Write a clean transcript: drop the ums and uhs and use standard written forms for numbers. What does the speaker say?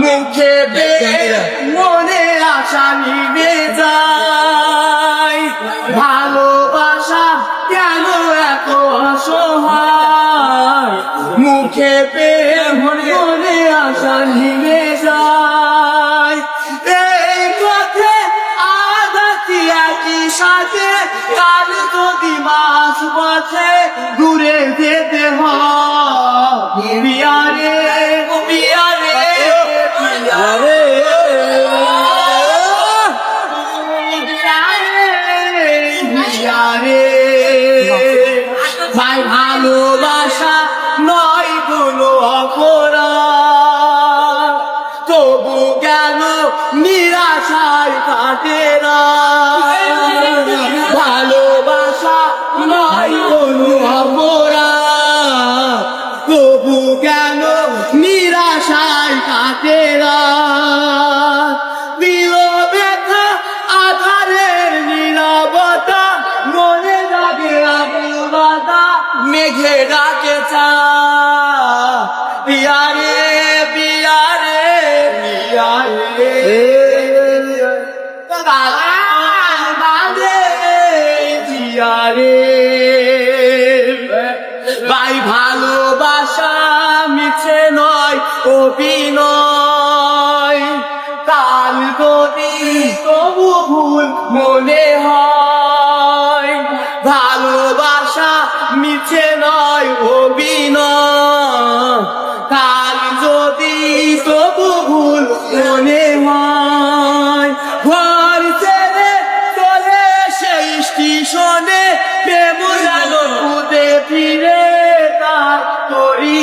মুখে মনে আশা নিবে যায় ভালোবাসা কেন এত অসহায় মুখে মনে আশা নিবে যায় এই পথে আগাছি একই সাথে কাল যদি মাস পথে দূরে যেতে হয় বিয়ারে বিয়ারে বিয়ারে বিয়ারে ভাই ভালোবাসা নয় কোনো অপরাধ তবু কেন নিরাশায় কাটে না ভালোবাসা নয় কোনো অপরাধ তবু কেন নিরাশায় কাটে না দিল ব্যথা আধারের নীরবতা মনে লাগে আবুবাদা মেঘে ডাকে চা পিয়ারে পিয়ারে পিয়ারে ভাই ভালোবাসা মিছে নয় অভিনয় কাল যদি তবু ভুল মনে হয় ভালোবাসা মিছে নয় অভিনয় কাল যদি তবু ভুল মনে হয় ঘর ছেড়ে চলে সেই স্টেশনে প্রেম যেন খুদে ফিরে তার তরি